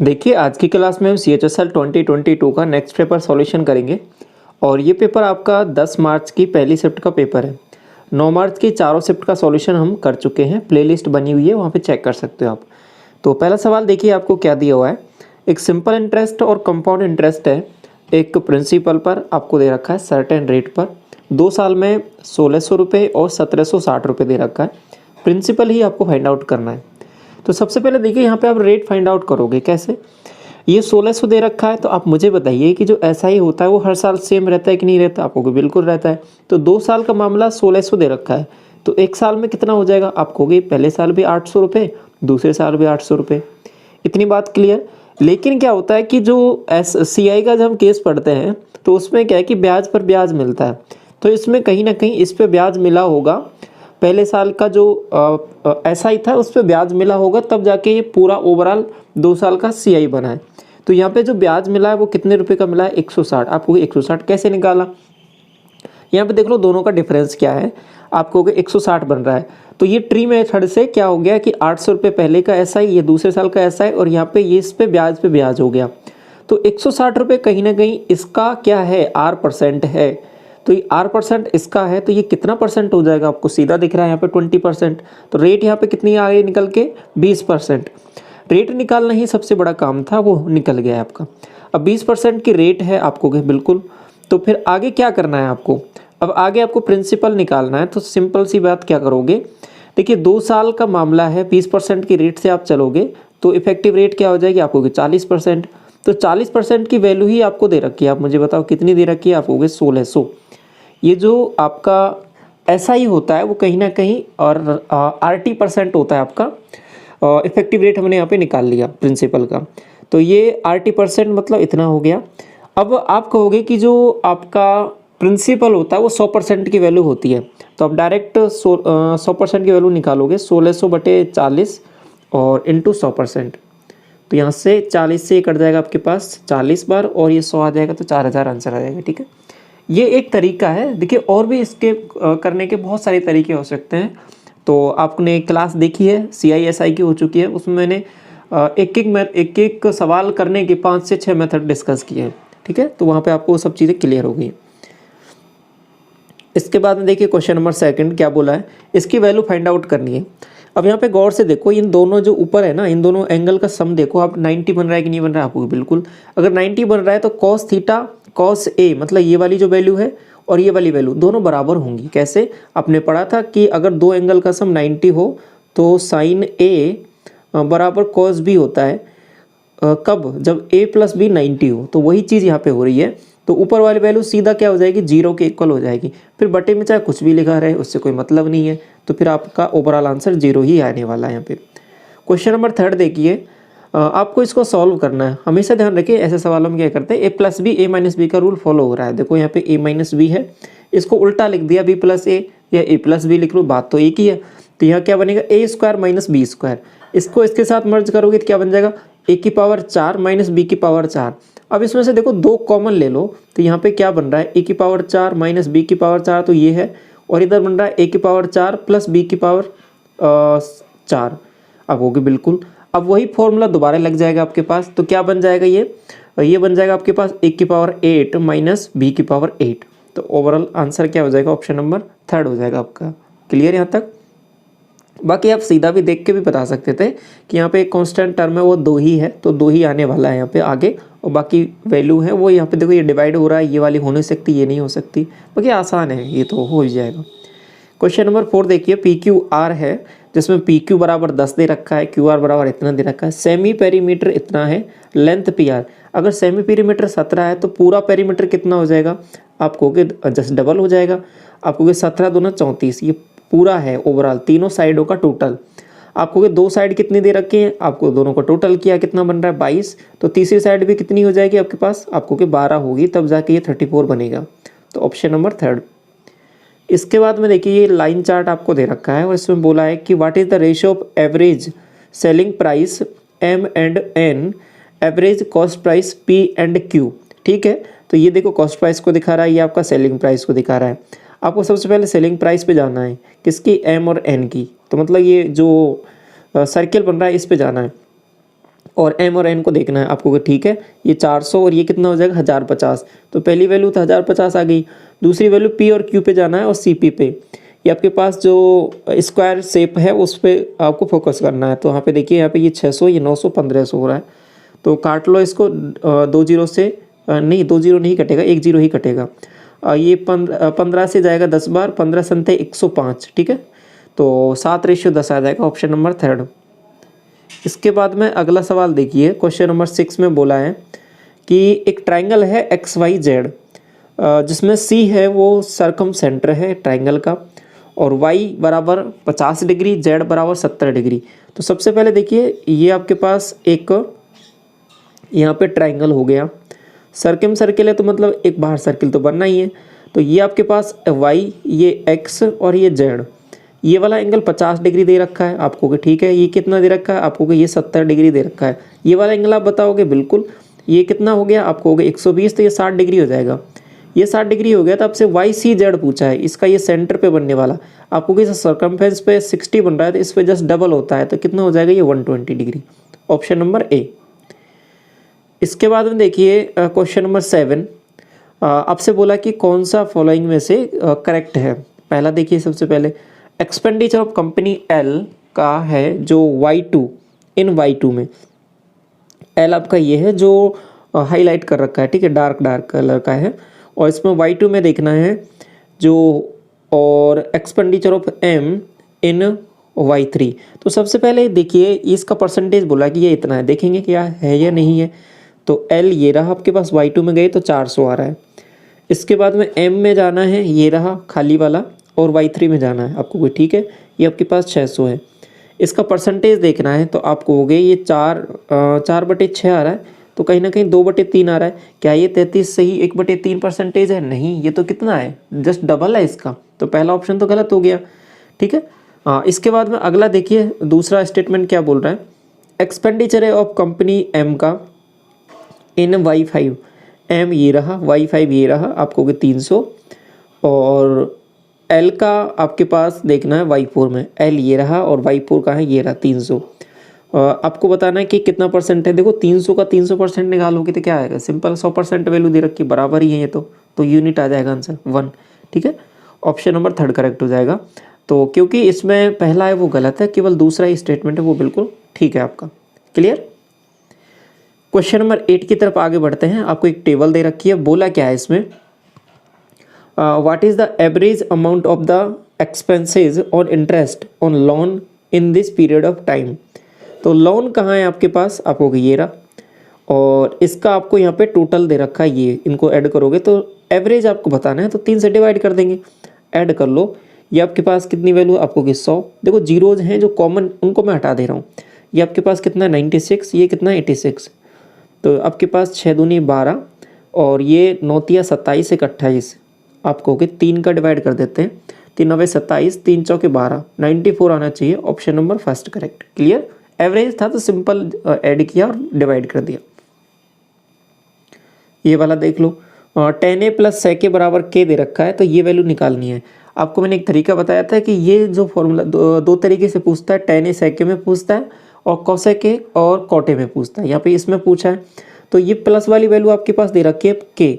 देखिए आज की क्लास में हम CHSL 2022 का नेक्स्ट पेपर सॉल्यूशन करेंगे और ये पेपर आपका 10 मार्च की पहली शिफ्ट का पेपर है। 9 मार्च की चारों शिफ्ट का सॉल्यूशन हम कर चुके हैं, प्लेलिस्ट बनी हुई है, वहाँ पे चेक कर सकते हो आप। तो पहला सवाल देखिए आपको क्या दिया हुआ है। एक सिंपल इंटरेस्ट और कंपाउंड इंटरेस्ट है। एक प्रिंसिपल पर आपको दे रखा है सर्टेन रेट पर 2 साल में 1600 रुपये और 1760 रुपये दे रखा है। प्रिंसिपल ही आपको फाइंड आउट करना है। तो सबसे पहले देखिए यहाँ पे आप रेट फाइंड आउट करोगे कैसे। ये 1600 दे रखा है तो आप मुझे बताइए कि जो एसआई होता है वो हर साल सेम रहता है कि नहीं रहता। आपको बिल्कुल रहता है। तो 2 साल का मामला 1600 दे रखा है तो एक साल में कितना हो जाएगा। आप कहोगे पहले साल भी 800 रुपये, दूसरे साल भी 800 रुपये। इतनी बात क्लियर। लेकिन क्या होता है कि जो CI का जब हम केस पढ़ते हैं तो उसमें क्या है कि ब्याज पर ब्याज मिलता है। तो इसमें कहीं ना कहीं इस पे ब्याज मिला होगा। पहले साल का जो SI था उस पर ब्याज मिला होगा, तब जाके ये पूरा ओवरऑल 2 साल का CI बना है। तो यहाँ पे जो ब्याज मिला है वो कितने रुपए का मिला है, 160। आपको 160 कैसे निकाला। यहाँ पे देख लो दोनों का डिफरेंस क्या है। आपको 160 बन रहा है तो ये ट्री मेथड से क्या हो गया कि 800 रुपये पहले का SI, ये दूसरे साल का SI और यहाँ पे ये इस पे ब्याज हो गया। तो 160 रुपये कहीं ना कहीं इसका क्या है, R% है। तो ये R% इसका है तो ये कितना परसेंट हो जाएगा आपको सीधा दिख रहा है यहाँ पे 20%। तो रेट यहाँ पे कितनी आ गई निकल के 20%। रेट निकालना ही सबसे बड़ा काम था, वो निकल गया है आपका। अब 20% की रेट है आपको बिल्कुल। तो फिर आगे क्या करना है आपको। अब आगे आपको प्रिंसिपल निकालना है। तो सिंपल सी बात क्या करोगे, देखिए 2 साल का मामला है, 20% की रेट से आप चलोगे तो इफेक्टिव रेट क्या हो जाएगी आपको 40%। तो 40% की वैल्यू ही आपको दे रखी है। आप मुझे बताओ कितनी दे रखी है, आप कहोगे 1600। ये जो आपका SI होता है वो कहीं ना कहीं और RT% होता है आपका। इफेक्टिव रेट हमने यहाँ पे निकाल लिया प्रिंसिपल का। तो ये RT% मतलब इतना हो गया। अब आप कहोगे कि जो आपका प्रिंसिपल होता है वो 100% की वैल्यू होती है। तो आप डायरेक्ट 100% की वैल्यू निकालोगे 1600/40 और इंटू 100%। तो यहाँ से 40 से कट जाएगा आपके पास 40 बार और ये 100 आ जाएगा तो 4000 आंसर आ जाएगा। ठीक है, ये एक तरीका है। देखिए और भी इसके करने के बहुत सारे तरीके हो सकते हैं। तो आपने क्लास देखी है CISI की हो चुकी है, उसमें मैंने एक एक सवाल करने के 5 से 6 मेथड डिस्कस किए हैं। ठीक है, तो वहाँ पे आपको वो सब चीज़ें क्लियर हो गई। इसके बाद में देखिए क्वेश्चन नंबर 2 क्या बोला है, इसकी वैल्यू फाइंड आउट करनी है। अब यहाँ पे गौर से देखो, इन दोनों जो ऊपर है ना, इन दोनों एंगल का सम देखो आप 90 बन रहा है कि नहीं बन रहा है आपको बिल्कुल। अगर 90 बन रहा है तो cos थीटा cos A मतलब ये वाली जो वैल्यू है और ये वाली वैल्यू दोनों बराबर होंगी। कैसे, आपने पढ़ा था कि अगर दो एंगल का सम 90 हो तो साइन A बराबर cos B होता है। कब, जब A+B 90 हो। तो वही चीज़ यहाँ पे हो रही है। तो ऊपर वाली वैल्यू सीधा क्या हो जाएगी, 0 के इक्वल हो जाएगी। फिर बटे में चाहे कुछ भी लिखा रहे उससे कोई मतलब नहीं है। तो फिर आपका ओवरऑल आंसर 0 ही आने वाला है यहाँ पे। क्वेश्चन नंबर 3 देखिए, आपको इसको सॉल्व करना है। हमेशा ध्यान रखिए ऐसे सवालों में क्या करते हैं, A+B A-B का रूल फॉलो हो रहा है। देखो यहाँ पे A-B है, इसको उल्टा लिख दिया B+A या A+B लिख लो, बात तो एक ही है। तो यहाँ क्या बनेगा A² - B²। इसको इसके साथ मर्ज करोगे तो क्या बन जाएगा A⁴ - B⁴। अब इसमें से देखो 2 कॉमन ले लो तो यहाँ पे क्या बन रहा है A⁴ - B⁴, तो ये है। और इधर बन रहा है A⁴ B⁴। अब होगी बिल्कुल। अब वही फॉर्मूला दोबारा लग जाएगा आपके पास। तो क्या बन जाएगा ये बन जाएगा आपके पास A⁴ B⁴। तो ओवरऑल आंसर क्या हो जाएगा, ऑप्शन नंबर 3 हो जाएगा आपका। क्लियर यहाँ तक। बाकी आप सीधा भी देख के भी बता सकते थे कि यहाँ पे एक कांस्टेंट टर्म है वो 2 ही है, तो 2 ही आने वाला है यहाँ पे आगे। और बाकी वैल्यू है वो यहाँ पे देखो, ये डिवाइड हो रहा है, ये वाली हो नहीं सकती, ये नहीं हो सकती। बाकी आसान है, ये तो हो ही जाएगा। क्वेश्चन नंबर 4 देखिए, PQR है जिसमें PQ बराबर 10 दे रखा है, QR बराबर इतना दे रखा है, सेमी पेरीमीटर इतना है, लेंथ PR। अगर सेमी पेरीमीटर 17 है तो पूरा पेरीमीटर कितना हो जाएगा, आप कहोगे जस्ट डबल हो जाएगा। आप कहोगे 17 दूना 34, ये पूरा है ओवरऑल तीनों साइडों का टोटल। आप कहोगे 2 साइड कितनी दे रखी हैं, आपको दोनों का टोटल किया कितना बन रहा है 22। तो तीसरी साइड भी कितनी हो जाएगी आपके पास, आपको कि 12 होगी, तब जाके ये 34 बनेगा। तो ऑप्शन नंबर 3। इसके बाद में देखिए ये लाइन चार्ट आपको दे रखा है और इसमें बोला है कि what is the ratio of average selling price M&N, average cost price P&Q। ठीक है, तो ये देखो कॉस्ट प्राइस को दिखा रहा है, ये आपका सेलिंग प्राइस को दिखा रहा है। आपको सबसे पहले सेलिंग प्राइस पे जाना है, किसकी, M और N की। तो मतलब ये जो सर्किल बन रहा है इस पे जाना है। और एम और एन को देखना है आपको कि ठीक है ये 400 और ये कितना हो जाएगा 1050। तो पहली वैल्यू तो 1050 आ गई। दूसरी वैल्यू पी और क्यू पे जाना है और सी पी पे। ये आपके पास जो स्क्वायर शेप है उस पर आपको फोकस करना है। तो यहाँ पे देखिए यहाँ पे ये 600 ये 900 1500 हो रहा है। तो काट लो इसको 2 जीरो से, नहीं 2 जीरो नहीं कटेगा, 1 जीरो ही कटेगा। ये 15 से जाएगा 10 बार, 15 संते 105, ठीक है। तो 7:10 आ जाएगा, ऑप्शन नंबर थर्ड। इसके बाद में अगला सवाल देखिए, क्वेश्चन नंबर 6 में बोला है कि एक ट्राइंगल है XYZ, जिसमें C है वो सरकम सेंटर है ट्राइंगल का, और Y बराबर 50 डिग्री, Z बराबर 70 डिग्री। तो सबसे पहले देखिए ये आपके पास एक यहाँ पे ट्राइंगल हो गया, सर्कम सर्किल है तो मतलब एक बाहर सर्किल तो बनना ही है। तो ये आपके पास Y, ये X और ये Z, ये वाला एंगल 50 डिग्री दे रखा है आपको कि ठीक है। ये कितना दे रखा है आपको कि ये 70 डिग्री दे रखा है। ये वाला एंगल आप बताओगे बिल्कुल, ये कितना हो गया आपको हो गया 120, तो ये 60 डिग्री हो जाएगा। ये 60 डिग्री हो गया तो आपसे YCZ पूछा है, इसका ये सेंटर पे बनने वाला आपको कि सर्कमफेरेंस पे 60 बन रहा है तो इस पे जस्ट डबल होता है, तो कितना हो जाएगा ये 120 डिग्री, ऑप्शन नंबर ए। इसके बाद में देखिए क्वेश्चन नंबर 7, आपसे बोला कि कौन सा फॉलोइंग में से करेक्ट है। पहला देखिए सबसे पहले एक्सपेंडिचर ऑफ कंपनी एल का है जो Y2 इन Y2 में, एल आपका ये है जो हाईलाइट कर रखा है, ठीक है, डार्क कलर का है, और इसमें Y2 में देखना है जो, और expenditure of M in Y3। तो सबसे पहले देखिए इसका परसेंटेज बोला कि ये इतना है, देखेंगे क्या है या नहीं है। तो एल ये रहा आपके पास, Y2 में गए तो 400 आ रहा है। इसके बाद में एम में जाना है, ये रहा खाली वाला, और Y3 में जाना है आपको कोई, ठीक है, ये आपके पास 600 है। इसका परसेंटेज देखना है तो आपको हो गए ये 4/6 आ रहा है, तो कहीं ना कहीं 2/3 आ रहा है। क्या ये 33 सही 1/3 परसेंटेज है? नहीं, ये तो कितना है, जस्ट डबल है इसका, तो पहला ऑप्शन तो गलत हो गया, ठीक है। इसके बाद में अगला देखिए दूसरा स्टेटमेंट क्या बोल रहा है, एक्सपेंडिचर है ऑफ कंपनी एम का इन Y5, एम ये रहा, Y5 ये रहा आपको कि 300, और एल का आपके पास देखना है Y4 में, एल ये रहा और Y4 का है ये रहा 300। आपको बताना है कि कितना परसेंट है। देखो 300 का 300% निकालोगे तो क्या आएगा, सिंपल 100% वैल्यू दे रखी, बराबर ही है ये तो यूनिट आ जाएगा आंसर 1, ठीक है, ऑप्शन नंबर थर्ड करेक्ट हो जाएगा। तो क्योंकि इसमें पहला है वो गलत है, केवल दूसरा ही स्टेटमेंट है वो बिल्कुल ठीक है आपका। क्लियर। क्वेश्चन नंबर 8 की तरफ आगे बढ़ते हैं। आपको एक टेबल दे रखी है, बोला क्या है इसमें, what is the average amount of the expenses on interest on loan in this period of time. तो लोन कहाँ है आपके पास, आपको ये रहा, और इसका आपको यहाँ पे टोटल दे रखा है, ये इनको ऐड करोगे तो एवरेज आपको बताना है, तो 3 से डिवाइड कर देंगे, ऐड कर लो। ये आपके पास कितनी वैल्यू आपको कि 100, देखो जीरोज हैं जो कॉमन उनको मैं हटा दे रहा हूँ। ये आपके पास कितना 96, ये कितना 86, तो आपके पास 6 दूनी 12, और ये 9 तिया 27 एक 28, आपको कि 3 का डिवाइड कर देते हैं, 3 9 27, 3 चौके 12, 94 आना चाहिए, option number first correct. Clear. Average था तो सिंपल ऐड किया और डिवाइड कर दिया। ये वाला देख लो, 10a प्लस sec के बराबर k दे रखा है, तो ये वैल्यू निकालनी है। आपको मैंने एक तरीका बताया था कि ये जो फॉर्मूला दो तरीके से पूछता है, 10a sec में पूछता है और cosec a और cot a में पूछता है। यहाँ पे इसमें पूछा है, तो ये प्लस वाली वैल्यू आपके पास दे रखी है k,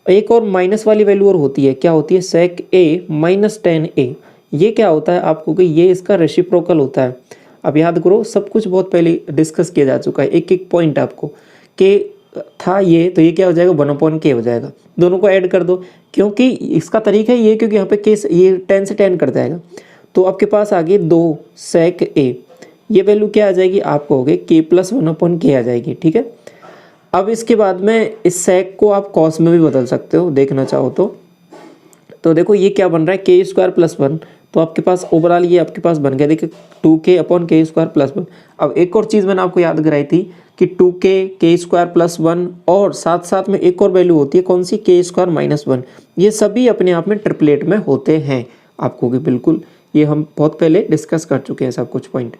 एक और माइनस वाली वैल्यू और होती है, क्या होती है, sec a माइनस 10a। ये क्या होता है आपको कि ये इसका रेसिप्रोकल होता है। अब याद करो सब कुछ बहुत पहले डिस्कस किया जा चुका है, एक एक पॉइंट आपको के था ये, तो ये क्या हो जाएगा 1/k हो जाएगा, दोनों को ऐड कर दो, क्योंकि इसका तरीका ये, क्योंकि यहाँ पे केस ये 10 से 10 कर जाएगा, तो आपके पास आगे 2 sec a, ये वैल्यू क्या आ जाएगी आपको हो गए k प्लस 1/k आ जाएगी, ठीक है। अब इसके बाद में इस sec को आप cos में भी बदल सकते हो देखना चाहो तो देखो ये क्या बन रहा है k² प्लस 1, तो आपके पास ओवरऑल ये आपके पास बन गया, देखिए 2k/k² प्लस 1। अब एक और चीज़ मैंने आपको याद कराई थी कि 2k k² प्लस 1, और साथ साथ में एक और वैल्यू होती है कौन सी, k² माइनस 1। ये सभी अपने आप में ट्रिपलेट में होते हैं आपको कि बिल्कुल, ये हम बहुत पहले डिस्कस कर चुके हैं सब कुछ पॉइंट।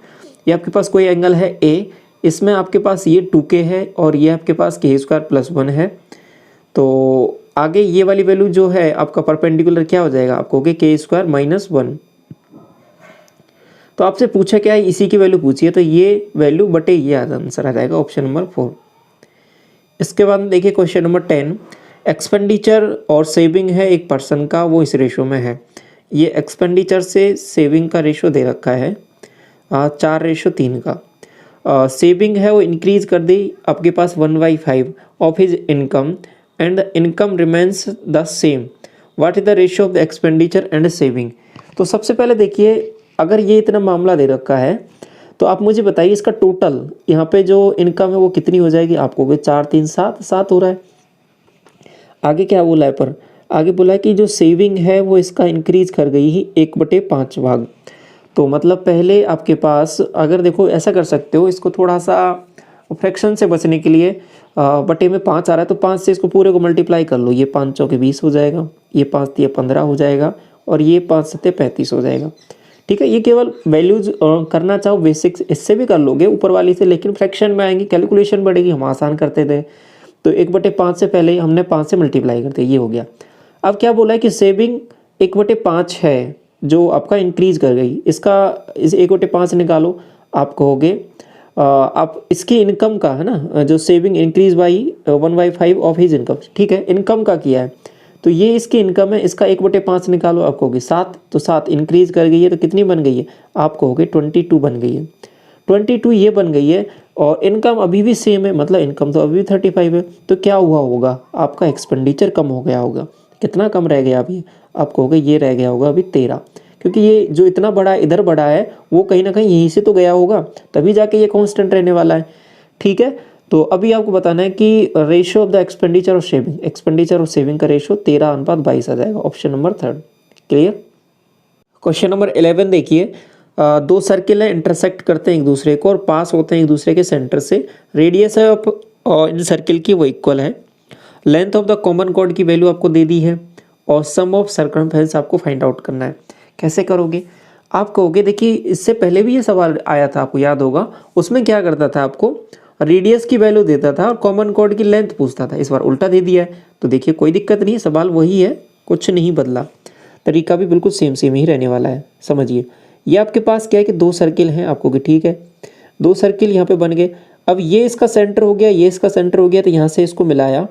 ये आपके पास कोई एंगल है a, इसमें आपके पास ये 2k है और ये आपके पास k² प्लस 1 है, तो आगे ये वाली वैल्यू जो है आपका परपेंडिकुलर क्या हो जाएगा आपको कि k² माइनस 1। तो आपसे पूछा क्या है, इसी की वैल्यू पूछी है, तो ये वैल्यू बटे ये आंसर आ जाएगा, ऑप्शन नंबर 4। इसके बाद देखिए क्वेश्चन नंबर 10, एक्सपेंडिचर और सेविंग है एक पर्सन का, वो इस रेशो में है। ये एक्सपेंडिचर से सेविंग का रेशो दे रखा है 4:3 का। सेविंग है वो इंक्रीज कर दी आपके पास 1/5 of his income and income remains the same, what is the ratio of the expenditure and saving. तो सबसे पहले देखिए, अगर ये इतना मामला दे रखा है तो आप मुझे बताइए इसका टोटल यहाँ पे जो इनकम है वो कितनी हो जाएगी। आपको 4 3 7 7 हो रहा है। आगे क्या बोला है, पर आगे बोला है कि जो सेविंग है वो इसका इंक्रीज कर गई ही 1/5 भाग। तो मतलब पहले आपके पास, अगर देखो ऐसा कर सकते हो, इसको थोड़ा सा फ्रैक्शन से बचने के लिए बटे में 5 आ रहा है तो 5 से इसको पूरे को मल्टीप्लाई कर लो। ये 5 चौके 20 हो जाएगा, ये 5 तिया 15 हो जाएगा, और ये 5 सत्ते 35 हो जाएगा। ठीक है, ये केवल वैल्यूज करना चाहो बेसिक्स इससे भी कर लोगे ऊपर वाली से, लेकिन फ्रैक्शन में आएंगे कैलकुलेशन बढ़ेगी, हम आसान करते थे। तो 1/5 से पहले हमने 5 से मल्टीप्लाई करते, ये हो गया। अब क्या बोला है कि सेविंग 1/5 है जो आपका इंक्रीज कर गई, इसका इस 1/5 निकालो। आप कहोगे आप इसकी इनकम का है ना, जो saving increase by 1/5 of his income, ठीक है, इनकम का किया है तो ये इसकी इनकम है, इसका 1/5 निकालो। आप कहोगे 7, तो 7 इंक्रीज कर गई है तो कितनी बन गई है, आप कहोगे 22 बन गई है। 22 ये बन गई है, और इनकम अभी भी सेम है, मतलब इनकम तो अभी भी 35 है। तो क्या हुआ होगा, आपका एक्सपेंडिचर कम हो गया होगा। कितना कम रह गया अभी, आप कहोगे ये रह गया होगा अभी 13, क्योंकि ये जो इतना बड़ा इधर बड़ा है वो कहीं ना कहीं यहीं से तो गया होगा, तभी जाके ये कांस्टेंट रहने वाला है। ठीक है, तो अभी आपको बताना है कि रेशियो ऑफ द एक्सपेंडिचर और सेविंग, एक्सपेंडिचर और सेविंग का रेशियो 13:22 आ जाएगा, option number 3। Clear. Question number 11 देखिए, दो सर्किल है, इंटरसेक्ट करते हैं एक दूसरे को और पास होते हैं एक दूसरे के सेंटर से। रेडियस है इन सर्किल की वो इक्वल है। Length of the common chord की वैल्यू आपको दे दी है, और सम ऑफ सर्कमफेरेंस आपको फाइंड आउट करना है। कैसे करोगे, आप कहोगे देखिए इससे पहले भी ये सवाल आया था, आपको याद होगा। उसमें क्या करता था, आपको रेडियस की वैल्यू देता था और कॉमन कॉर्ड की लेंथ पूछता था। इस बार उल्टा दे दिया है, तो देखिए कोई दिक्कत नहीं है, सवाल वही है, कुछ नहीं बदला, तरीका भी बिल्कुल सेम ही रहने वाला है। समझिए, ये आपके पास क्या है कि दो सर्किल हैं, आपको कि ठीक है दो सर्किल यहाँ पे बन गए। अब ये इसका सेंटर हो गया, ये इसका सेंटर हो गया, तो यहाँ से इसको मिलाया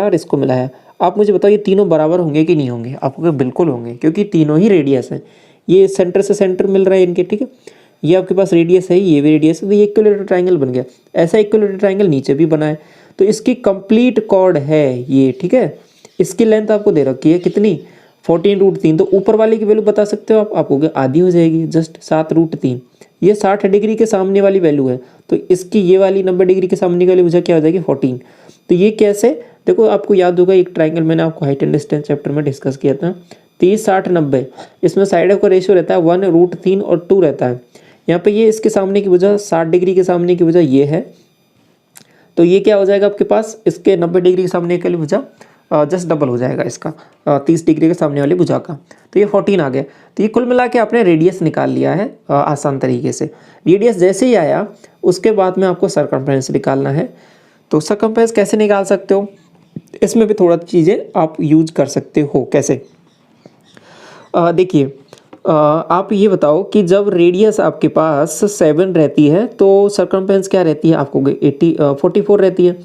और इसको मिलाया। आप मुझे बताओ ये तीनों बराबर होंगे कि नहीं होंगे। आपको बिल्कुल होंगे, क्योंकि तीनों ही रेडियस हैं। ये सेंटर से सेंटर मिल रहा है इनके, ठीक है, ये आपके पास रेडियस है, ये भी रेडियस है, तो ये इक्विलेटरल ट्रायंगल बन गया। ऐसा इक्विलेटरल ट्रायंगल नीचे भी बना है, तो इसकी कंप्लीट कॉर्ड है ये, ठीक है। इसकी लेंथ आपको दे रखी है कितनी, 14√3। तो ऊपर वाले की वैल्यू बता सकते हो आप हो गया आधी हो जाएगी, जस्ट 7√3। ये 60 डिग्री के सामने वाली वैल्यू है, तो इसकी ये वाली 90 डिग्री के सामने वाली वजह क्या हो जाएगी 14। तो ये कैसे, देखो आपको याद होगा एक ट्रायंगल मैंने आपको हाइट एंड डिस्टेंस चैप्टर में डिस्कस किया था, 30 60 90। इसमें साइड ऑफ का रेशियो रहता है 1√3 और 2 रहता है। यहाँ पे ये इसके सामने की वजह 60 डिग्री के सामने की वजह ये है, तो ये क्या हो जाएगा आपके पास, इसके 90 डिग्री के सामने की भुजा जस्ट डबल हो जाएगा इसका 30 डिग्री के सामने वाली भुजा का, तो ये 14 आ गया। तो ये कुल मिला के आपने रेडियस निकाल लिया है आसान तरीके से। रेडियस जैसे ही आया उसके बाद में आपको सर्कमफ्रेंस निकालना है। तो सर्कमफ्रेंस कैसे निकाल सकते हो, इसमें भी थोड़ा चीज़ें आप यूज कर सकते हो। कैसे, देखिए आप ये बताओ कि जब रेडियस आपके पास 7 रहती है तो सर्कमफ्रेंस क्या रहती है, आपको 44 रहती है।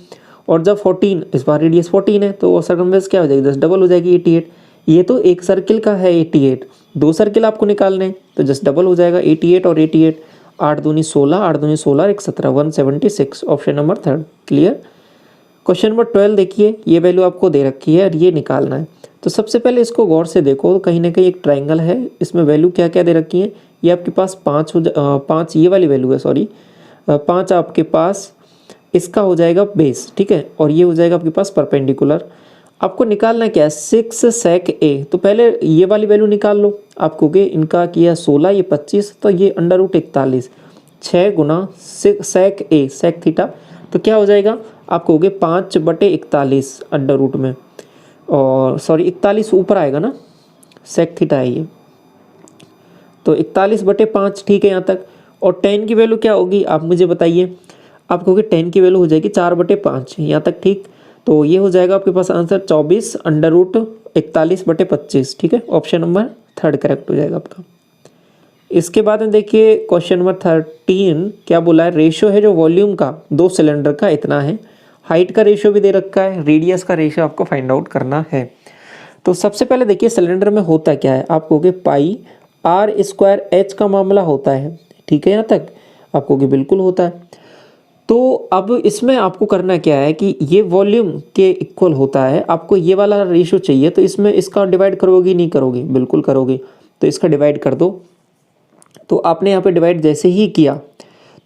और जब 14, इस बार रेडियस 14 है तो सर्कमफ्रेंस क्या हो जाएगी, 10 डबल हो जाएगी 88। ये तो एक सर्किल का है 88, दो सर्किल आपको निकालने हैं तो जस्ट डबल हो जाएगा 88 और 88। 8 दूनी 16, 8 दूनी 16 और 1 17, 176, option number 3। Clear. Question number 12 देखिए, ये वैल्यू आपको दे रखी है और ये निकालना है। तो सबसे पहले इसको गौर से देखो, कहीं ना कहीं एक ट्राइंगल है, इसमें वैल्यू क्या क्या दे रखी है। ये आपके पास 5 ये वाली वैल्यू है, सॉरी 5 आपके पास इसका हो जाएगा बेस, ठीक है, और ये हो जाएगा आपके पास परपेंडिकुलर। आपको निकालना क्या है 6 sec a। तो पहले ये वाली वैल्यू निकाल लो। आपको के इनका किया 16, ये 25, तो ये √41, 6 गुना sec a sec थीटा, तो क्या हो जाएगा आपको हो गए 5/41 अंडर रूट में, और सॉरी 41 ऊपर आएगा ना, sec थीटा है ये, तो 41/5, ठीक है यहाँ तक। और 10 की वैल्यू क्या होगी आप मुझे बताइए। आप कहोगे 10 की वैल्यू हो जाएगी 4/5, यहाँ तक ठीक। तो ये हो जाएगा आपके पास आंसर 24 √41/25, ठीक है, ऑप्शन नंबर 3 करेक्ट हो जाएगा आपका। इसके बाद में देखिए क्वेश्चन नंबर 13 क्या बोला है, रेशियो है जो वॉल्यूम का 2 सिलेंडर का इतना है, हाइट का रेशियो भी दे रखा है, रेडियस का रेशियो आपको फाइंड आउट करना है। तो सबसे पहले देखिए सिलेंडर में होता क्या है, आप कहोगे पाई आर स्क्वायर एच का मामला होता है, ठीक है, यहाँ तक आप कहोगे बिल्कुल होता है। तो अब इसमें आपको करना क्या है कि ये वॉल्यूम के इक्वल होता है, आपको ये वाला रेशियो चाहिए, तो इसमें इसका डिवाइड करोगे नहीं करोगे, बिल्कुल करोगे। तो इसका डिवाइड कर दो, तो आपने यहाँ पे डिवाइड जैसे ही किया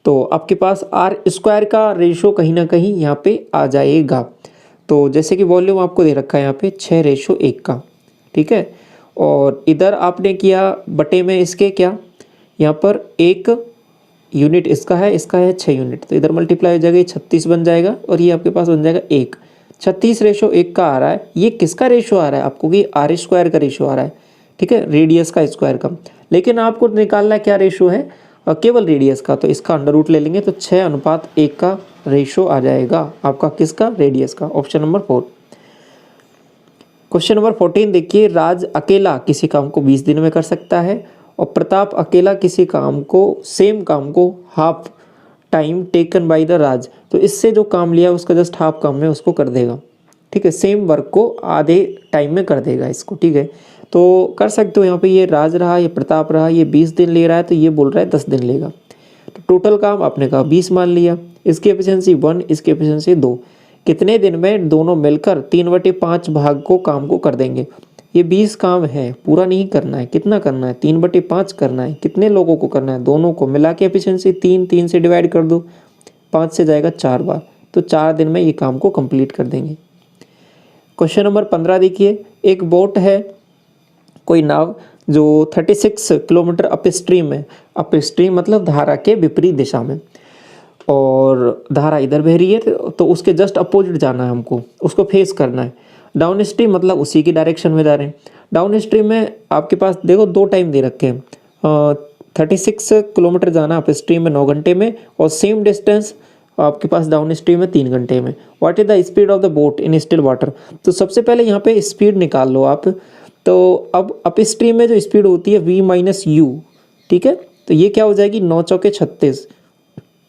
तो आपके पास आर स्क्वायर का रेशियो कहीं ना कहीं यहाँ पे आ जाएगा। तो जैसे कि वॉल्यूम आपको दे रखा है यहाँ पे 6:1 का, ठीक है, और इधर आपने किया बटे में इसके क्या, यहाँ पर 1 यूनिट इसका है 6 यूनिट, तो इधर मल्टीप्लाई हो जाएगा, ये 36 बन जाएगा और ये आपके पास बन जाएगा 1। 36:1 का आ रहा है, ये किसका रेशियो आ रहा है आपको, कि आर स्क्वायर का रेशियो आ रहा है, ठीक है, रेडियस का स्क्वायर का। लेकिन आपको निकालना क्या रेशियो है, केवल रेडियस का, तो इसका अंडर रूट ले लेंगे तो 6:1 का रेशियो आ जाएगा आपका, किसका, रेडियस का, ऑप्शन नंबर 4। क्वेश्चन नंबर 14 देखिए, राज अकेला किसी काम को 20 दिन में कर सकता है और प्रताप अकेला किसी काम को, सेम काम को half time taken by the Raj, तो इससे जो काम लिया उसका जस्ट हाफ काम में उसको कर देगा, ठीक है, सेम वर्क को आधे टाइम में कर देगा इसको, ठीक है। तो कर सकते हो यहाँ पे, ये राज रहा, ये प्रताप रहा, ये 20 दिन ले रहा है, तो ये बोल रहा है 10 दिन लेगा। तो टोटल काम आपने कहा 20 मान लिया, इसकी एफिशिएंसी 1, इसकी एफिशिएंसी 2, कितने दिन में दोनों मिलकर 3/5 भाग को काम को कर देंगे। ये 20 काम है, पूरा नहीं करना है, कितना करना है, 3/5 करना है, कितने लोगों को करना है, दोनों को मिला के एफिशिएंसी 3 से डिवाइड कर दो, 5 से जाएगा 4 बार, तो 4 दिन में ये काम को कंप्लीट कर देंगे। क्वेश्चन नंबर 15 देखिए, एक बोट है, कोई नाव जो 36 किलोमीटर अप स्ट्रीम है, अप स्ट्रीम मतलब धारा के विपरीत दिशा में, और धारा इधर बह रही है तो उसके जस्ट अपोजिट जाना है हमको, उसको फेस करना है। डाउन स्ट्रीम मतलब उसी की डायरेक्शन में जा रहे हैं। डाउन स्ट्रीम में आपके पास देखो 2 टाइम दे रखे हैं, 36 किलोमीटर जाना अप स्ट्रीम में 9 घंटे में, और सेम डिस्टेंस आपके पास डाउन स्ट्रीम में 3 घंटे में। What is the speed of the boat in still water, तो सबसे पहले यहाँ पे स्पीड निकाल लो आप। तो अब अप स्ट्रीम में जो स्पीड होती है v-u, ठीक है, तो ये क्या हो जाएगी 9 चौके 36,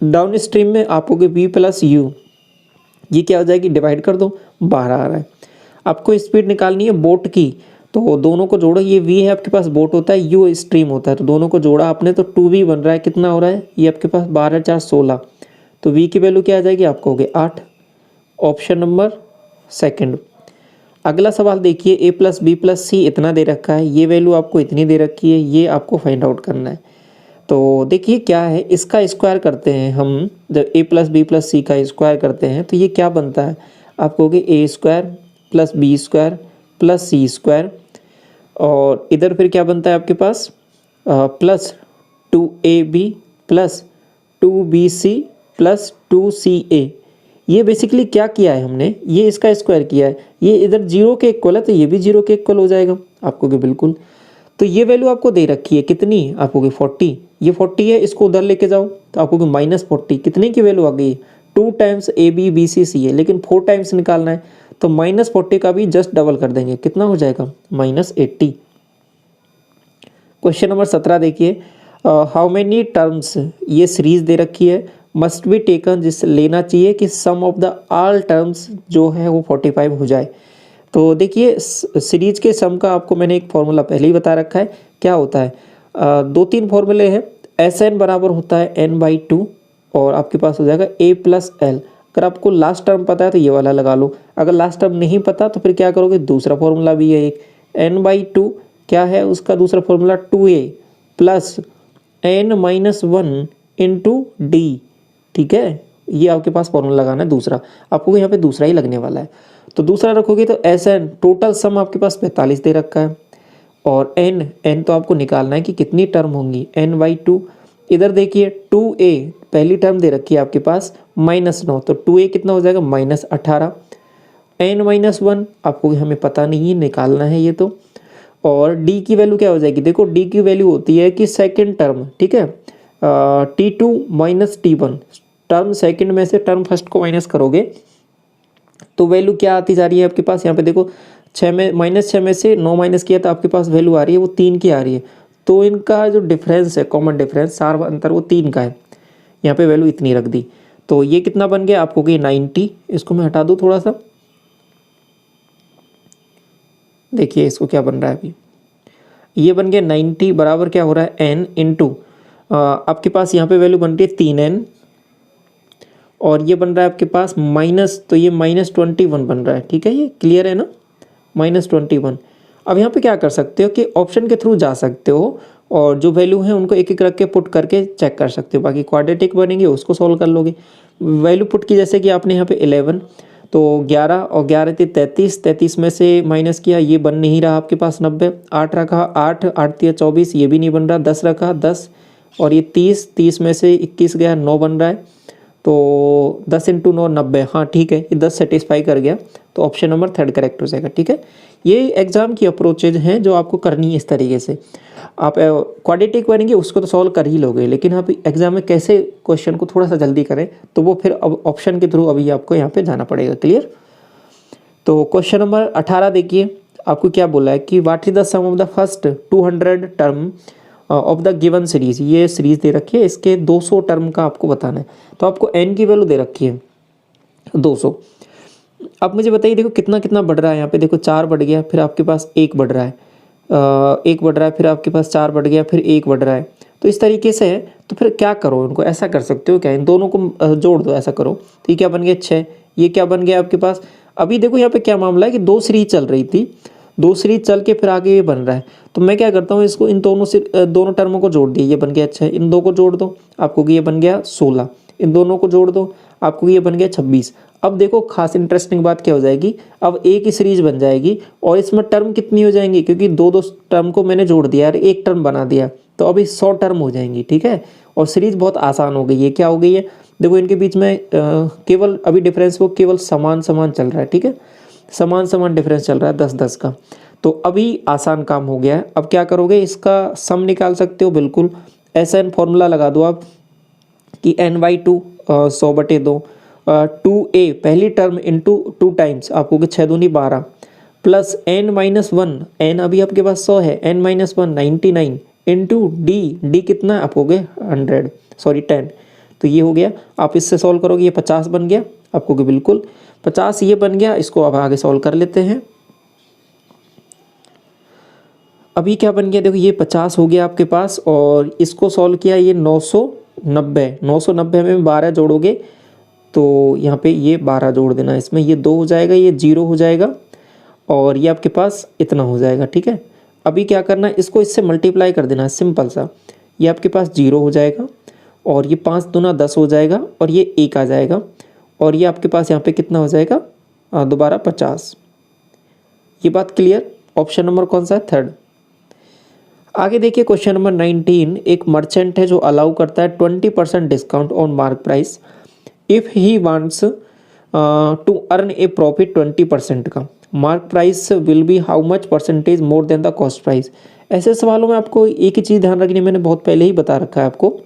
डाउन स्ट्रीम में आप होगे v+u, ये क्या हो जाएगी, डिवाइड कर दो, 12 आ रहा है। आपको स्पीड निकालनी है बोट की, तो दोनों को जोड़ो, ये v है आपके पास, बोट होता है, u स्ट्रीम होता है, तो दोनों को जोड़ा आपने तो 2v बन रहा है, कितना हो रहा है, ये आपके पास 12 4 16, तो v की वैल्यू क्या आ जाएगी आपको, हो गए 8, ऑप्शन नंबर 2। अगला सवाल देखिए, a+b+c इतना दे रखा है, ये वैल्यू आपको इतनी दे रखी है, ये आपको फाइंड आउट करना है। तो देखिए क्या है, इसका स्क्वायर करते हैं हम, जब a+b+c का स्क्वायर करते हैं तो ये क्या बनता है, आप कहोगे a² + b² + c², और इधर फिर क्या बनता है आपके पास +2ab + 2bc + 2ca। ये बेसिकली क्या किया है हमने, ये इसका स्क्वायर किया है, ये इधर 0 के इक्वल है तो ये भी 0 के इक्वल हो जाएगा आपको कि बिल्कुल। तो ये वैल्यू आपको दे रखी है कितनी, आपको कि 40, ये 40 है, इसको उधर लेके जाओ तो आपको कि -40, कितने की वैल्यू आ गई, 2 टाइम्स AB BC C है, लेकिन 4 टाइम्स निकालना है तो -40 का भी जस्ट डबल कर देंगे, कितना हो जाएगा -80। क्वेश्चन नंबर 17 देखिए, हाउ मेनी टर्म्स, ये सीरीज दे रखी है, मस्ट बी टेकन, जिससे लेना चाहिए कि सम ऑफ द ऑल टर्म्स जो है वो 45 हो जाए। तो देखिए सीरीज के सम का आपको मैंने एक फॉर्मूला पहले ही बता रखा है, क्या होता है, 2-3 फॉर्मूले हैं। SN बराबर होता है n/2, और आपके पास हो जाएगा a+l। अगर आपको लास्ट टर्म पता है तो ये वाला लगा लो, अगर लास्ट टर्म नहीं पता तो फिर क्या करोगे, दूसरा फॉर्मूला भी है एक, n/2 क्या है उसका दूसरा फॉर्मूला, 2a + n-1 × d, ठीक है, ये आपके पास फॉर्मूला लगाना है दूसरा, आपको यहाँ पे दूसरा ही लगने वाला है। तो दूसरा रखोगे तो SN टोटल सम आपके पास 45 दे रखा है, और n तो आपको निकालना है कि कितनी टर्म होंगी, n/2। इधर देखिए 2a पहली टर्म दे रखी है आपके पास -9, तो 2a कितना हो जाएगा -18, n-1 आपको हमें पता नहीं है, निकालना है ये तो, और d की वैल्यू क्या हो जाएगी, देखो d की वैल्यू होती है कि सेकेंड टर्म, ठीक है, T2 - T1, टर्म सेकंड में से टर्म फर्स्ट को माइनस करोगे तो वैल्यू क्या आती जा रही है आपके पास, यहाँ पे देखो 6 में -6 में से 9 माइनस किया तो आपके पास वैल्यू आ रही है वो 3 की आ रही है, तो इनका जो डिफरेंस है, कॉमन डिफरेंस, सार अंतर वो 3 का है। यहाँ पे वैल्यू इतनी रख दी, तो ये कितना बन गया आपको कि 90। इसको मैं हटा दूँ थोड़ा सा, देखिए इसको क्या बन रहा है अभी, ये बन गया 90 बराबर क्या हो रहा है n इंटू आपके पास यहाँ पे वैल्यू बन रही है 3n, और ये बन रहा है आपके पास माइनस, तो ये -21 बन रहा है। ठीक है, ये क्लियर है ना, -21। अब यहाँ पे क्या कर सकते हो कि ऑप्शन के थ्रू जा सकते हो और जो वैल्यू है उनको एक एक रख के पुट करके चेक कर सकते हो, बाकी क्वाड्रेटिक बनेंगे उसको सॉल्व कर लोगे। वैल्यू पुट की जैसे कि आपने यहाँ पे 11, तो 11 और 11 थे 33, 33 में से माइनस किया, ये बन नहीं रहा आपके पास 90। 8 रखा 8, 8 तिया 24, ये भी नहीं बन रहा। 10 रखा 10, और ये 30, 30 में से 21 गया 9 बन रहा है, तो 10 इंटू 9 90। हाँ ठीक है, ये 10 सेटिस्फाई कर गया, तो ऑप्शन नंबर 3 करेक्ट हो जाएगा। ठीक है, ये एग्जाम की अप्रोचेज हैं जो आपको करनी है इस तरीके से। आप क्वाड्रेटिक बनेंगे उसको तो सॉल्व कर ही लोगे, लेकिन आप एग्जाम में कैसे क्वेश्चन को थोड़ा सा जल्दी करें, तो वो फिर अब ऑप्शन के थ्रू अभी आपको यहाँ पे जाना पड़ेगा। क्लियर। तो क्वेश्चन नंबर 18 देखिए, आपको क्या बोला है कि what is the sum of the first 200 term of the given series. ये सीरीज दे रखी है, इसके 200 टर्म का आपको बताना है। तो आपको n की वैल्यू दे रखी है 200। अब मुझे बताइए, देखो कितना कितना बढ़ रहा है यहाँ पे, देखो 4 बढ़ गया, फिर आपके पास 1 बढ़ रहा है, 1 बढ़ रहा है, फिर आपके पास 4 बढ़ गया, फिर 1 बढ़ रहा है। तो इस तरीके से है, तो फिर क्या करो, उनको ऐसा कर सकते हो क्या, इन दोनों को जोड़ दो, ऐसा करो। तो ये क्या बन गया 6, ये क्या बन गया आपके पास। अभी देखो यहाँ पे क्या मामला है कि 2 सीरीज चल रही थी, 2 सीरीज चल के फिर आगे ये बन रहा है। तो मैं क्या करता हूँ, इसको इन दोनों से दोनों टर्मों को जोड़ दिया, ये बन गया 6, इन दो को जोड़ दो आपको कि ये बन गया 16, इन दोनों को जोड़ दो आपको ये बन गया 26। अब देखो खास इंटरेस्टिंग बात क्या हो जाएगी, अब एक ही सीरीज बन जाएगी और इसमें टर्म कितनी हो जाएंगी, क्योंकि दो दो टर्म को मैंने जोड़ दिया यार, एक टर्म बना दिया, तो अभी 100 टर्म हो जाएंगी। ठीक है, और सीरीज बहुत आसान हो गई है। क्या हो गई है, देखो इनके बीच में केवल अभी डिफरेंस वो केवल समान समान चल रहा है। ठीक है, समान समान डिफरेंस चल रहा है 10-10 का, तो अभी आसान काम हो गया है। अब क्या करोगे, इसका सम निकाल सकते हो बिल्कुल, ऐसा इन फॉर्मूला लगा दो आप कि n/2 100/2 2a पहली टर्म इंटू 2 टाइम्स आपको कि 6 दूनी 12 प्लस n-1, n अभी आपके पास 100 है, n-1 99 इंटू d कितना आपको 10, तो ये हो गया। आप इससे सॉल्व करोगे, ये 50 बन गया आपको कि बिल्कुल 50 ये बन गया। इसको अब आगे सॉल्व कर लेते हैं। अभी क्या बन गया, देखो ये 50 हो गया आपके पास, और इसको सॉल्व किया ये 990 में 12 जोड़ोगे तो यहाँ पे ये 12 जोड़ देना, इसमें ये 2 हो जाएगा, ये 0 हो जाएगा, और ये आपके पास इतना हो जाएगा। ठीक है, अभी क्या करना है, इसको इससे मल्टीप्लाई कर देना है सिंपल सा, ये आपके पास 0 हो जाएगा, और ये 5 दूना 10 हो जाएगा, और ये 1 आ जाएगा, और ये आपके पास यहाँ पे कितना हो जाएगा दोबारा 50। ये बात क्लियर। ऑप्शन नंबर कौन सा है, 3rd। आगे देखिए क्वेश्चन नंबर 19, एक मर्चेंट है जो अलाउ करता है 20% discount on mark price if he wants to earn a profit 20% का। Mark price will be how much percentage more than the cost price. ऐसे सवालों में आपको एक ही चीज़ ध्यान रखनी, मैंने बहुत पहले ही बता रखा है आपको,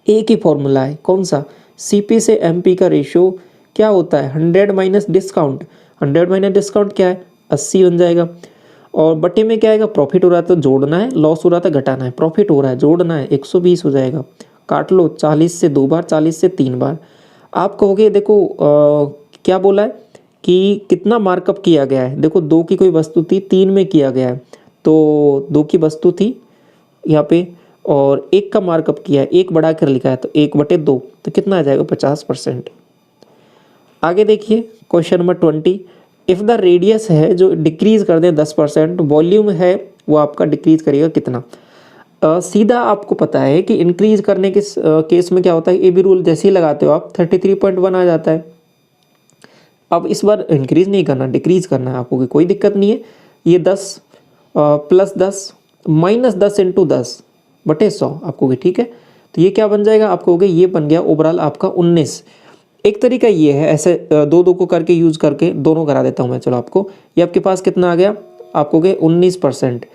एक ही फॉर्मूला है, कौन सा, CP से MP का रेशियो क्या होता है, 100 माइनस डिस्काउंट। 100 माइनस डिस्काउंट क्या है, 80 बन जाएगा, और बटे में क्या आएगा, प्रॉफिट हो रहा है तो जोड़ना है, लॉस हो रहा था घटाना है, प्रॉफिट हो रहा है जोड़ना है, 120 हो जाएगा। काट लो 40 से 2 बार, 40 से 3 बार। आप कहोगे देखो क्या बोला है कि कितना मार्कअप किया गया है, देखो 2 की कोई वस्तु थी, 3 में किया गया है, तो 2 की वस्तु थी यहाँ पे, और 1 का मार्कअप किया है, 1 बढ़ा कर लिखा है, तो 1/2, तो कितना आ जाएगा 50%। आगे देखिए question number 20, if the radius है जो डिक्रीज़ कर दें 10%, वॉल्यूम है वो आपका डिक्रीज़ करेगा कितना। सीधा आपको पता है कि इंक्रीज़ करने के केस में क्या होता है, AB रूल जैसे ही लगाते हो आप 33.1 आ जाता है। अब इस बार इंक्रीज़ नहीं करना, डिक्रीज़ करना है आपको, कोई दिक्कत नहीं है। ये 10 प्लस 10 माइनस 10 इंटू 10/100 आपको, ठीक है। तो ये क्या बन जाएगा आपको, ये बन गया ओवरऑल आपका 19। एक तरीका ये है, ऐसे 2 को करके यूज़ करके दोनों करा देता हूँ मैं, चलो आपको। ये आपके पास कितना आ गया आपको 19%,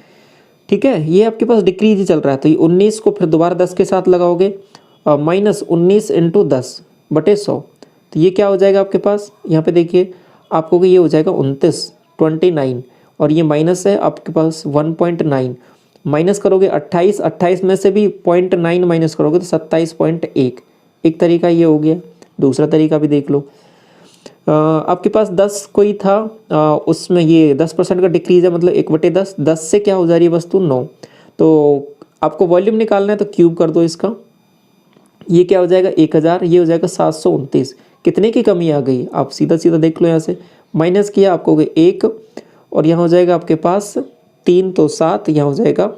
ठीक है। ये आपके पास डिक्रीज ही चल रहा है, तो ये 19 को फिर दोबारा 10 के साथ लगाओगे, माइनस 19 इंटू 10/100, तो ये क्या हो जाएगा आपके पास, यहाँ पे देखिए आपको ये हो जाएगा 29, और ये माइनस है आपके पास 1.9, माइनस करोगे 28, 28 में से भी 0.9 माइनस करोगे तो 27.1। एक तरीका ये हो गया। दूसरा तरीका भी देख लो। आपके पास 10 कोई था, उसमें ये 10% का डिक्रीज है, मतलब 1/10। 10 से क्या हो जा रही है वस्तु 9। तो आपको वॉल्यूम निकालना है तो क्यूब कर दो इसका। ये क्या हो जाएगा 1000, ये हो जाएगा 729। कितने की कमी आ गई आप सीधा सीधा देख लो। यहाँ से माइनस किया आपको हो गया 1, और यहाँ हो जाएगा आपके पास 3 तो 7, यहाँ हो जाएगा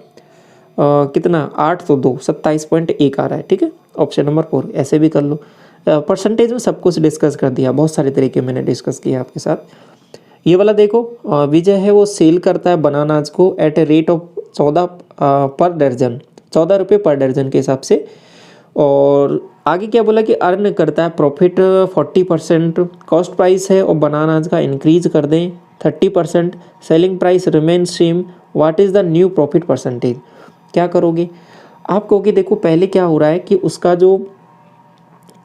कितना 8 तो 2, 27.1 आ रहा है। ठीक है, ऑप्शन नंबर 4। ऐसे भी कर लो। परसेंटेज में सब कुछ डिस्कस कर दिया, बहुत सारे तरीके मैंने डिस्कस किया आपके साथ। ये वाला देखो, विजय है वो सेल करता है बनानाज को एट ए रेट ऑफ 14 पर दर्जन, 14 रुपये पर दर्जन के हिसाब से। और आगे क्या बोला कि अर्न करता है प्रॉफिट 40%, कॉस्ट प्राइस है और बनानाज का इंक्रीज कर दें 30%, selling price remain same, what is the new profit percentage. क्या करोगे आप, कहोगे देखो पहले क्या हो रहा है कि उसका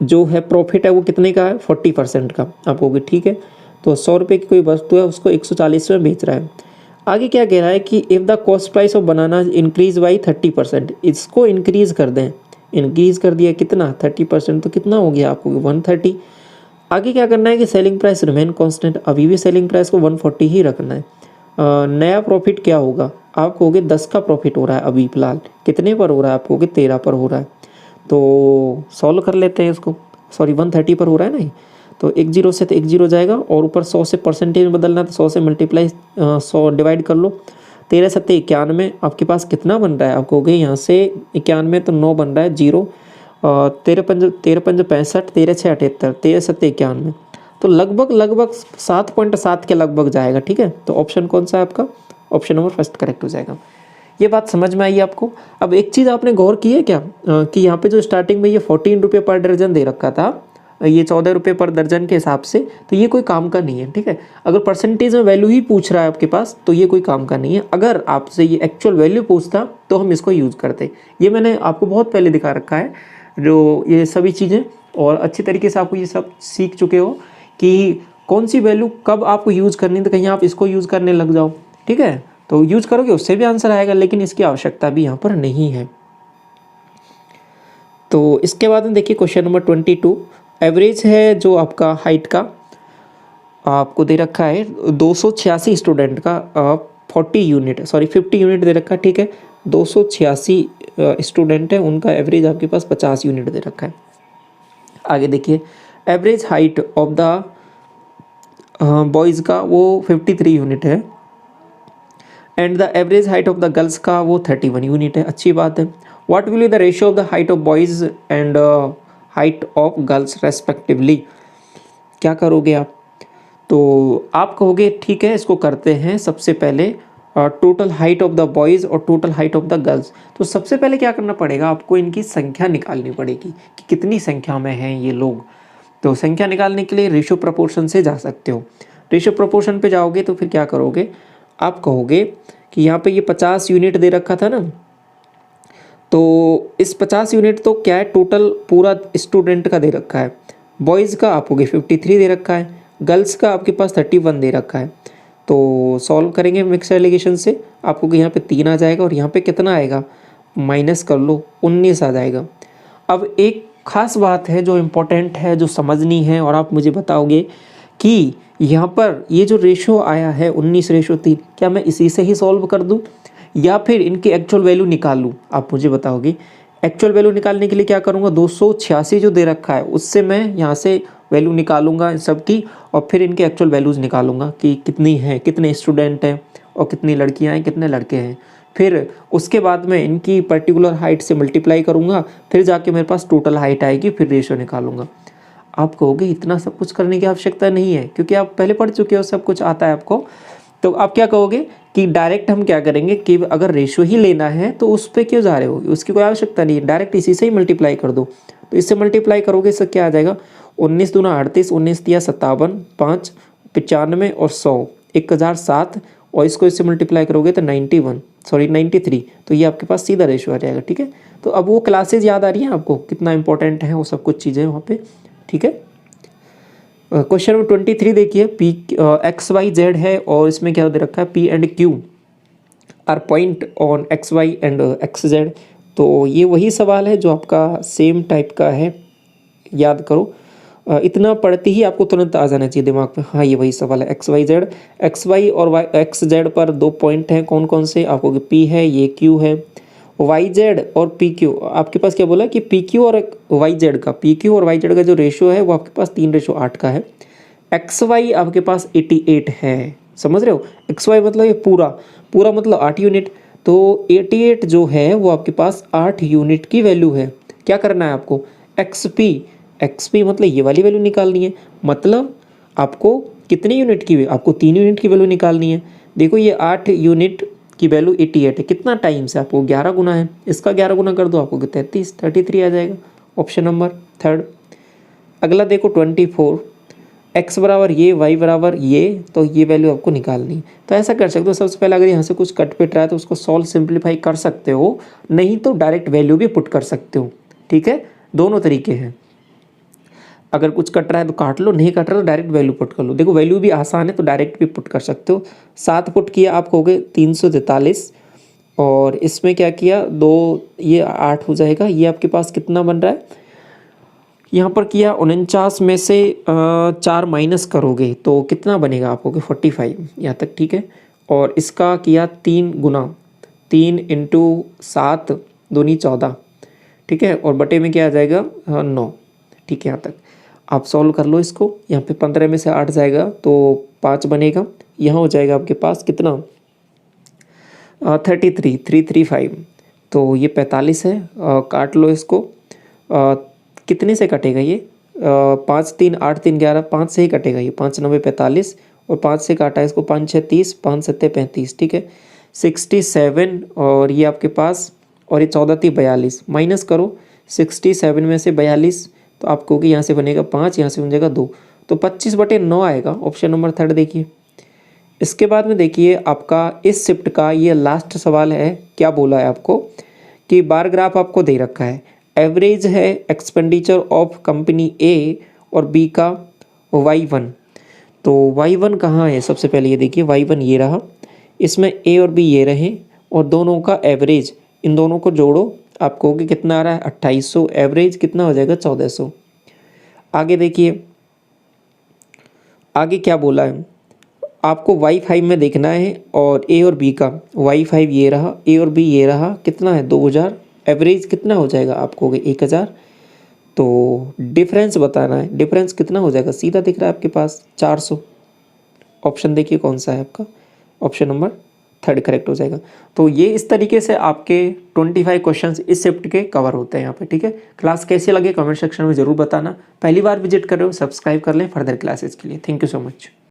जो है प्रॉफिट है वो कितने का है 40% का। आप कहोगे ठीक है, तो 100 रुपये की कोई वस्तु है उसको 140 में बेच रहा है। आगे क्या कह रहा है कि if the cost price of banana increase by 30%, इसको इंक्रीज कर दें। इंक्रीज कर दिया कितना 30%, तो कितना हो गया आपको 130। आगे क्या करना है कि सेलिंग प्राइस रिमेन कांस्टेंट, अभी भी सेलिंग प्राइस को 140 ही रखना है। नया प्रॉफिट क्या होगा, आप कहोगे 10 का प्रॉफिट हो रहा है अभी फ़िलहाल। कितने पर हो रहा है, आप कहोगे 13 पर हो रहा है। तो सॉल्व कर लेते हैं इसको। सॉरी 130 पर हो रहा है ना, तो 10 से तो 10 जाएगा, और ऊपर 100 से परसेंटेज में बदलना है तो 100 से मल्टीप्लाई 100 डिवाइड कर लो। 13 सत्ते 91, आपके पास कितना बन रहा है, आप कहोगे यहाँ से 91 तो 9 बन रहा है 0, 13 पंज 65, 13 6 78, 13 सत्ते 91, तो लगभग 7.7 के लगभग जाएगा। ठीक है, तो ऑप्शन कौन सा है आपका, ऑप्शन नंबर फर्स्ट करेक्ट हो जाएगा। ये बात समझ में आई आपको। अब एक चीज़ आपने गौर की है क्या, कि यहाँ पे जो स्टार्टिंग में ये 14 रुपये पर दर्जन दे रखा था, ये 14 रुपये पर दर्जन के हिसाब से, तो ये कोई काम का नहीं है। ठीक है, अगर परसेंटेज में वैल्यू ही पूछ रहा है आपके पास तो ये कोई काम का नहीं है। अगर आपसे ये एक्चुअल वैल्यू पूछता तो हम इसको यूज़ करते। ये मैंने आपको बहुत पहले दिखा रखा है जो ये सभी चीज़ें, और अच्छी तरीके से आपको ये सब सीख चुके हो कि कौन सी वैल्यू कब आपको यूज़ करनी है, तो कहीं आप इसको यूज़ करने लग जाओ। ठीक है, तो यूज़ करोगे उससे भी आंसर आएगा, लेकिन इसकी आवश्यकता भी यहाँ पर नहीं है। तो इसके बाद में देखिए क्वेश्चन नंबर 22, एवरेज है जो आपका हाइट का आपको दे रखा है 286 स्टूडेंट का 50 यूनिट दे रखा है। ठीक है, 286 स्टूडेंट है, उनका एवरेज आपके पास 50 यूनिट दे रखा है। आगे देखिए, average height of the boys का वो 53 यूनिट है, and the average height of the girls का वो 31 यूनिट है। अच्छी बात है। What will be the ratio of the height of boys and height of girls respectively. क्या करोगे आप, तो आप कहोगे ठीक है इसको करते हैं। सबसे पहले total height of the boys और total height of the girls. तो सबसे पहले क्या करना पड़ेगा, आपको इनकी संख्या निकालनी पड़ेगी कि कितनी संख्या में हैं ये लोग। तो संख्या निकालने के लिए रेशियो प्रोपोर्शन से जा सकते हो। रेशियो प्रोपोर्शन पे जाओगे तो फिर क्या करोगे, आप कहोगे कि यहाँ पे ये 50 यूनिट दे रखा था ना, तो इस 50 यूनिट तो क्या है टोटल पूरा स्टूडेंट का दे रखा है। बॉयज़ का आप कहोगे 53 दे रखा है, गर्ल्स का आपके पास 31 दे रखा है। तो सॉल्व करेंगे मिक्सर एलिगेशन से, आपको यहाँ पे 3 आ जाएगा और यहाँ पे कितना आएगा, माइनस कर लो 19 आ जाएगा। अब एक खास बात है जो इम्पोर्टेंट है, जो समझनी है, और आप मुझे बताओगे कि यहाँ पर ये जो रेशो आया है 19:3, क्या मैं इसी से ही सॉल्व कर दूँ या फिर इनकी एक्चुअल वैल्यू निकाल लूँ। आप मुझे बताओगे। एक्चुअल वैल्यू निकालने के लिए क्या करूँगा, 286 जो दे रखा है उससे मैं यहाँ से वैल्यू निकालूंगा इन सब की, और फिर इनके एक्चुअल वैल्यूज़ निकालूंगा कि कितनी है, कितने स्टूडेंट हैं और कितनी लड़कियां हैं, कितने लड़के हैं। फिर उसके बाद में इनकी पर्टिकुलर हाइट से मल्टीप्लाई करूंगा, फिर जाके मेरे पास टोटल हाइट आएगी, फिर रेशियो निकालूंगा। आप कहोगे इतना सब कुछ करने की आवश्यकता नहीं है, क्योंकि आप पहले पढ़ चुके हो, सब कुछ आता है आपको। तो आप क्या कहोगे कि डायरेक्ट हम क्या करेंगे कि अगर रेशियो ही लेना है तो उस पर क्यों जा रहे हो, उसकी कोई आवश्यकता नहीं है, डायरेक्ट इसी से ही मल्टीप्लाई कर दो। तो इससे मल्टीप्लाई करोगे इससे क्या आ जाएगा, 19 दूना 38, 19 तिया 57, 5 95 और 100 1007, और इसको इससे मल्टीप्लाई करोगे तो 93। तो ये आपके पास सीधा रेशियो आ जाएगा। ठीक है, तो अब वो क्लासेज याद आ रही हैं आपको, कितना इंपॉर्टेंट है वो सब कुछ चीज़ें वहाँ पे। ठीक है, क्वेश्चन नंबर 23 देखिए, पी XYZ है और इसमें क्या दे रखा है P and Q। Are point on X Y and X Z. तो ये वही सवाल है जो आपका सेम टाइप का है, याद करो। इतना पढ़ते ही आपको तुरंत आ जाना चाहिए दिमाग में, हाँ ये वही सवाल है। X Y Z, X Y और वाई एक्स जेड पर 2 पॉइंट हैं, कौन कौन से, आपको पी है, ये क्यू है। वाई जेड और पी क्यू, आपके पास क्या बोला कि पी क्यू और वाई जेड का, पी क्यू और वाई जेड का जो रेशियो है वो आपके पास 3:8 का है। एक्स वाई आपके पास 88 है, समझ रहे हो। एक्स वाई मतलब ये पूरा पूरा मतलब 8 यूनिट, तो 88 जो है वो आपके पास 8 यूनिट की वैल्यू है। क्या करना है आपको, एक्स पी मतलब ये वाली वैल्यू निकालनी है। मतलब आपको कितने यूनिट की, आपको 3 यूनिट की वैल्यू निकालनी है। देखो ये 8 यूनिट की वैल्यू 88 है, कितना टाइम से, आपको 11 गुना है, इसका 11 गुना कर दो आपको 33 आ जाएगा, ऑप्शन नंबर थर्ड। अगला देखो 24, एक्स बराबर ये, वाई बराबर ये, तो ये वैल्यू आपको निकालनी है। तो ऐसा कर सकते हो, सबसे पहले अगर यहाँ से कुछ कट पिट रहा है तो उसको सॉल्व सिंप्लीफाई कर सकते हो, नहीं तो डायरेक्ट वैल्यू भी पुट कर सकते हो, ठीक है, दोनों तरीके हैं। अगर कुछ कट रहा है तो काट लो, नहीं कट रहा तो डायरेक्ट वैल्यू पुट कर लो। देखो वैल्यू भी आसान है तो डायरेक्ट भी पुट कर सकते हो। 7 पुट किया आपको हो गए 343, और इसमें क्या किया 2, ये 8 हो जाएगा। ये आपके पास कितना बन रहा है, यहाँ पर किया 49 में से 4 माइनस करोगे तो कितना बनेगा आपको, 45 यहाँ तक, ठीक है। और इसका किया 3 गुना, 3 इंटू 7 दूनी 14, ठीक है, और बटे में क्या आ जाएगा 9, ठीक है। यहाँ तक आप सॉल्व कर लो इसको। यहाँ पे 15 में से 8 जाएगा तो 5 बनेगा, यहाँ हो जाएगा आपके पास कितना 335, तो ये 45 है। काट लो इसको, कितने से कटेगा ये, 5 3 8 3 11, 5 से ही कटेगा ये, 5 9 45, और 5 से काटा इसको, 5 6 30, 5 7 35, ठीक है 67। और ये आपके पास, और ये 14 3 42, माइनस करो 67 में से 42, तो आपको कि यहाँ से बनेगा 5, यहाँ से बन जाएगा 2, तो 25/9 आएगा, ऑप्शन नंबर थर्ड देखिए। इसके बाद में देखिए आपका इस शिफ्ट का ये लास्ट सवाल है। क्या बोला है आपको कि बार ग्राफ आपको दे रखा है, एवरेज है एक्सपेंडिचर ऑफ कंपनी ए और बी का y1। तो y1 कहाँ है, सबसे पहले ये देखिए y1 ये रहा, इसमें ए और बी ये रहे, और दोनों का एवरेज, इन दोनों को जोड़ो, आपको कि कितना आ रहा है 2800, एवरेज कितना हो जाएगा 1400। आगे देखिए, आगे क्या बोला है आपको, y5 में देखना है, और ए और बी का y5 ये रहा, ए और बी ये रहा, कितना है 2000, एवरेज कितना हो जाएगा आपको 1000। तो डिफरेंस बताना है, डिफरेंस कितना हो जाएगा, सीधा दिख रहा है आपके पास 400। ऑप्शन देखिए कौन सा है आपका, ऑप्शन नंबर थर्ड करेक्ट हो जाएगा। तो ये इस तरीके से आपके 25 क्वेश्चंस इस शिफ्ट के कवर होते हैं यहाँ पे, ठीक है। क्लास कैसे लगे कमेंट सेक्शन में ज़रूर बताना। पहली बार विजिट कर रहे हो सब्सक्राइब कर लें फर्दर क्लासेस के लिए। Thank you so much.